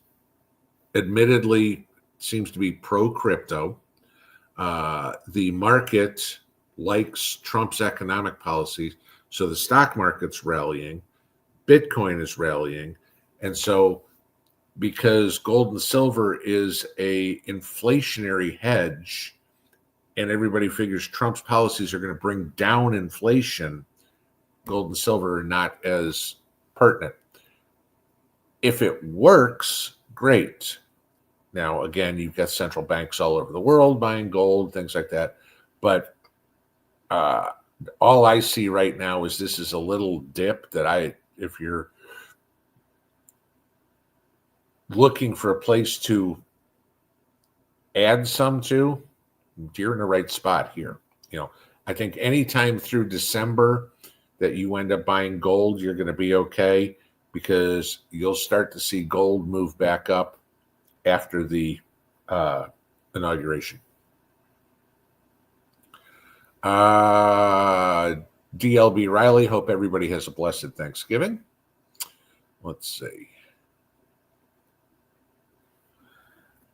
admittedly seems to be pro-crypto. The market likes Trump's economic policies, so the stock market's rallying, Bitcoin is rallying, and so because gold and silver is a inflationary hedge, and everybody figures Trump's policies are going to bring down inflation, gold and silver are not as pertinent. If it works, great. Now, again, you've got central banks all over the world buying gold, things like that. But all I see right now is this is a little dip that if you're looking for a place to add some to, you're in the right spot here. I think anytime through December that you end up buying gold, you're going to be okay, because you'll start to see gold move back up after the inauguration. DLB Riley, hope everybody has a blessed Thanksgiving. Let's see.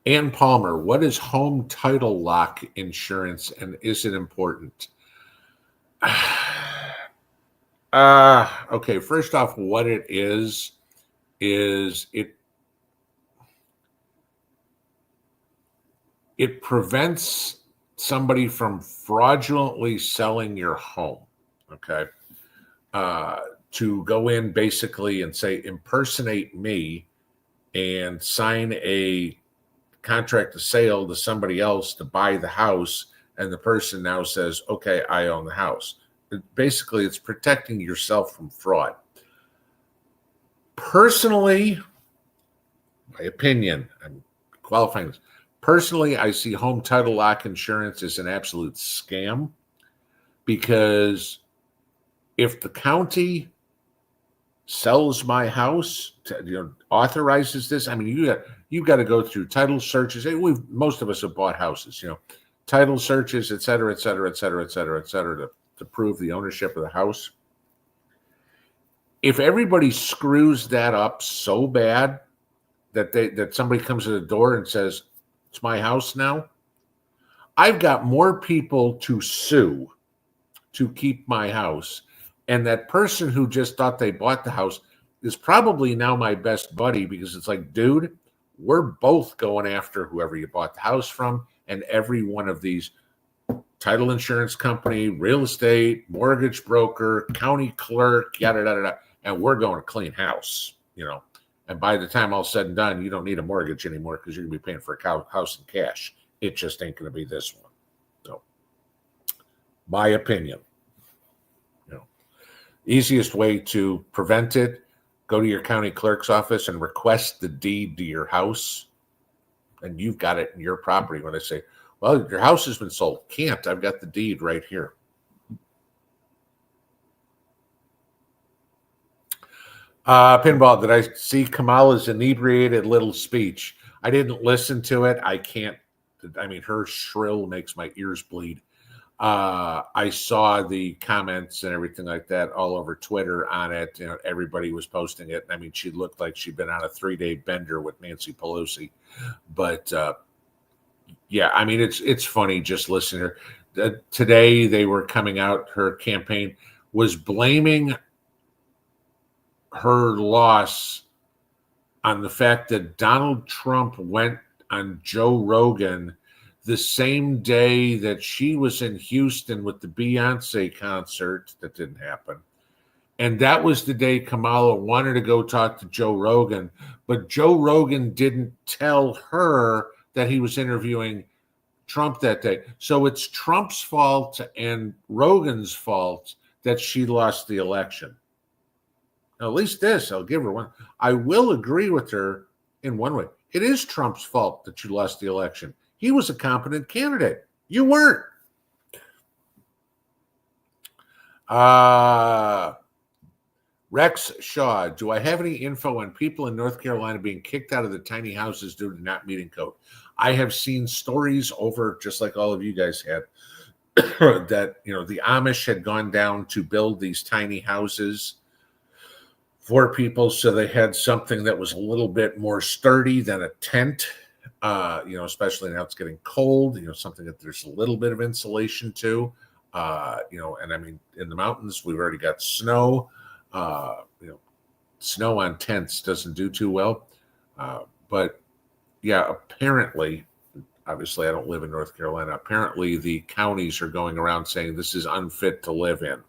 Ann Palmer, what is home title lock insurance, and is it important? Okay, first off, what it is it prevents somebody from fraudulently selling your home, okay? To go in basically and say, impersonate me and sign a contract of sale to somebody else to buy the house, and the person now says, okay, I own the house. Basically, it's protecting yourself from fraud. Personally, my opinion, I'm qualifying this. Personally, I see home title lock insurance as an absolute scam, because if the county sells my house, authorizes this, I mean, you got to go through title searches. Most of us have bought houses, title searches, et cetera, et cetera, et cetera, et cetera, et cetera, to prove the ownership of the house. If everybody screws that up so bad that somebody comes to the door and says, it's my house now, I've got more people to sue to keep my house. And that person who just thought they bought the house is probably now my best buddy, because it's like, dude, we're both going after whoever you bought the house from, and every one of these title insurance company, real estate, mortgage broker, county clerk, yada, yada, yada, and we're going to clean house, And by the time all's said and done, you don't need a mortgage anymore, because you're going to be paying for a house in cash. It just ain't going to be this one. So, my opinion. Easiest way to prevent it, go to your county clerk's office and request the deed to your house, and you've got it in your property. When they say, well, your house has been sold. Can't. I've got the deed right here. Pinball, did I see Kamala's inebriated little speech? I didn't listen to it. I can't. I mean, her shrill makes my ears bleed. I saw the comments and everything like that all over Twitter on it. Everybody was posting it. I mean, she looked like she'd been on a 3-day bender with Nancy Pelosi. But yeah, I mean, it's funny just listening to her. Today they were coming out. Her campaign was blaming her loss on the fact that Donald Trump went on Joe Rogan the same day that she was in Houston with the Beyonce concert. That didn't happen. And that was the day Kamala wanted to go talk to Joe Rogan, but Joe Rogan didn't tell her that he was interviewing Trump that day. So it's Trump's fault and Rogan's fault that she lost the election. Now, at least this, I'll give her one. I will agree with her in one way. It is Trump's fault that you lost the election. He was a competent candidate. You weren't. Rex Shaw, do I have any info on people in North Carolina being kicked out of the tiny houses due to not meeting code? I have seen stories over, just like all of you guys had, that, the Amish had gone down to build these tiny houses for people so they had something that was a little bit more sturdy than a tent, especially now it's getting cold, something that there's a little bit of insulation to, and I mean, in the mountains, we've already got snow, snow on tents doesn't do too well. But yeah, apparently, obviously I don't live in North Carolina. Apparently the counties are going around saying this is unfit to live in.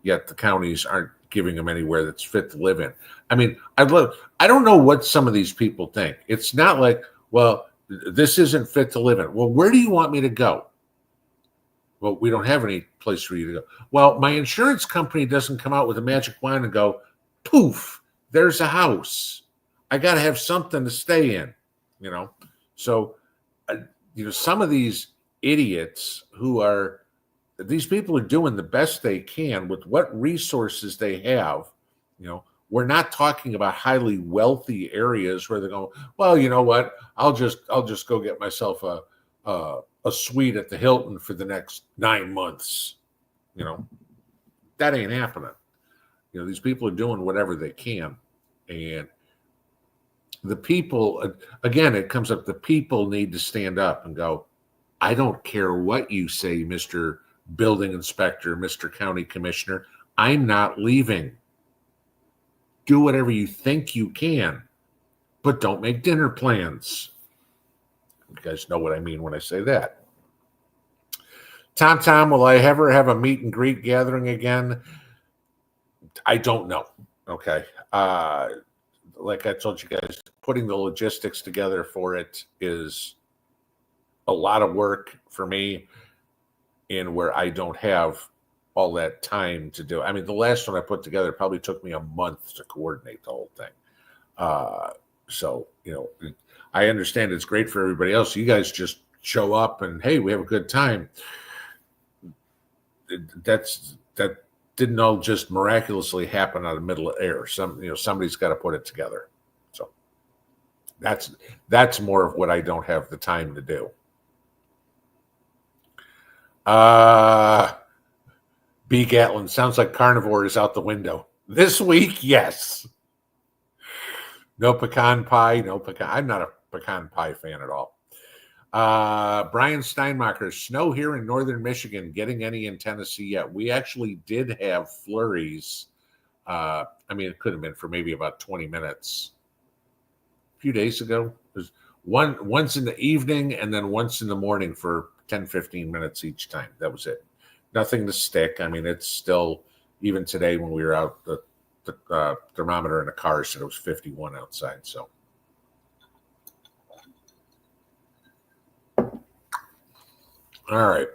Yet the counties aren't giving them anywhere that's fit to live in. I mean, I don't know what some of these people think. It's not like, well, this isn't fit to live in. Well, where do you want me to go? Well, we don't have any place for you to go. Well, my insurance company doesn't come out with a magic wand and go, poof, there's a house. I got to have something to stay in, So, some of these idiots these people are doing the best they can with what resources they have. We're not talking about highly wealthy areas where they're going, well, you know what? I'll just go get myself a suite at the Hilton for the next 9 months. That ain't happening. These people are doing whatever they can. And the people, again, it comes up, the people need to stand up and go, I don't care what you say, Mr. Building Inspector, Mr. County Commissioner, I'm not leaving. Do whatever you think you can, but don't make dinner plans. You guys know what I mean when I say that. Tom, will I ever have a meet and greet gathering again? I don't know. Okay. Like I told you guys, putting the logistics together for it is a lot of work for me, and where I don't have all that time to do. I mean, the last one I put together probably took me a month to coordinate the whole thing. So, I understand it's great for everybody else. You guys just show up and, hey, we have a good time. That didn't all just miraculously happen out of middle of air. Somebody's got to put it together. So that's more of what I don't have the time to do. B. Gatlin, sounds like carnivore is out the window. This week, yes. No pecan pie, no pecan. I'm not a pecan pie fan at all. Brian Steinmacher, snow here in northern Michigan, getting any in Tennessee yet? We actually did have flurries. I mean, it could have been for maybe about 20 minutes. A few days ago. There's once in the evening and then once in the morning for 10, 15 minutes each time. That was it. Nothing to stick. I mean, it's still, even today when we were out, the thermometer in the car said it was 51 outside. So, all right.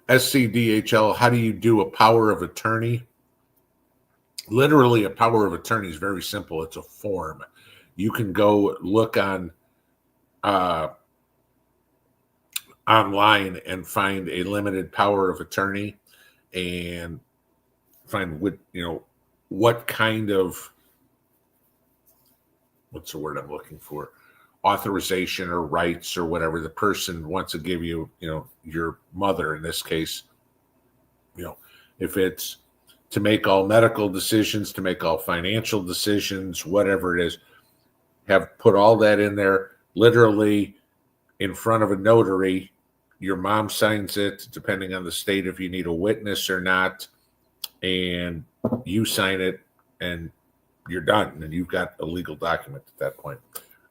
SCDHL, how do you do a power of attorney? Literally, a power of attorney is very simple. It's a form. You can go look on online and find a limited power of attorney and find what kind of, what's the word I'm looking for, authorization or rights or whatever the person wants to give you, your mother in this case, if it's to make all medical decisions, to make all financial decisions, whatever it is, have put all that in there, literally in front of a notary. Your mom signs it, depending on the state, if you need a witness or not, and you sign it, and you're done, and you've got a legal document at that point.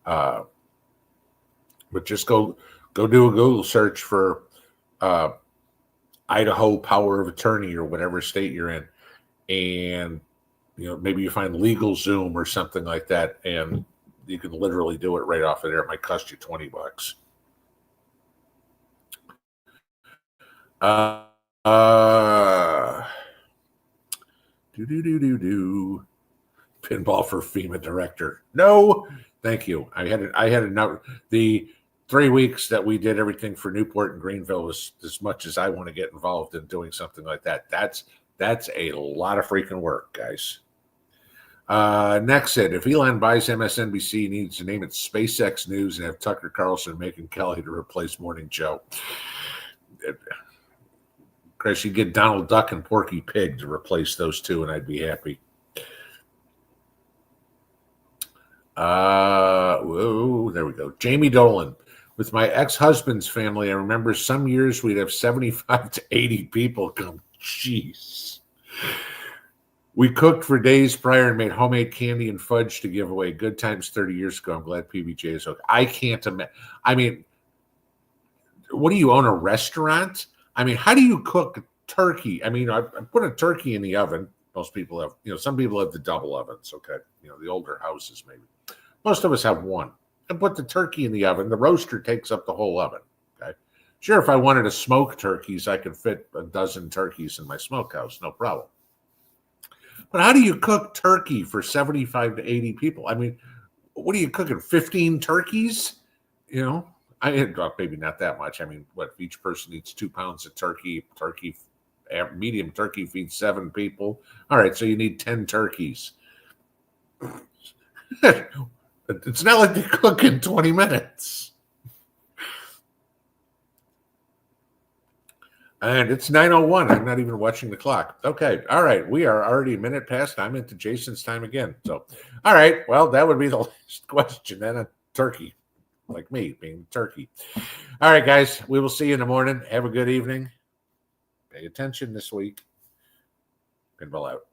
But just go do a Google search for Idaho power of attorney or whatever state you're in, and maybe you find LegalZoom or something like that, and you can literally do it right off of there. It might cost you $20. Pinball for FEMA director. No, thank you. I had a number. The 3 weeks that we did everything for Newport and Greenville was as much as I want to get involved in doing something like that. That's a lot of freaking work, guys. Next said, if Elon buys MSNBC, he needs to name it SpaceX News and have Tucker Carlson making Kelly to replace Morning Joe. Chris, you get Donald Duck and Porky Pig to replace those two, and I'd be happy. Whoa, there we go. Jamie Dolan. With my ex-husband's family, I remember some years we'd have 75 to 80 people come. Jeez. We cooked for days prior and made homemade candy and fudge to give away. Good times 30 years ago. I'm glad PBJ is okay. I can't imagine. I mean, what do you own, a restaurant? I mean, how do you cook turkey? I mean, I put a turkey in the oven. Most people have, some people have the double ovens, okay? The older houses maybe. Most of us have one. I put the turkey in the oven. The roaster takes up the whole oven, okay? Sure, if I wanted to smoke turkeys, I could fit a dozen turkeys in my smokehouse, no problem. But how do you cook turkey for 75 to 80 people? I mean, what are you cooking, 15 turkeys? Maybe not that much. I mean, what, if each person eats 2 pounds of turkey, medium turkey feeds 7 people. All right, so you need 10 turkeys. It's not like they cook in 20 minutes. And it's 9:01. I'm not even watching the clock. Okay. All right. We are already a minute past. I'm into Jason's time again. So, all right. Well, that would be the last question then. A turkey, like me being turkey. All right, guys. We will see you in the morning. Have a good evening. Pay attention this week. Pinball out.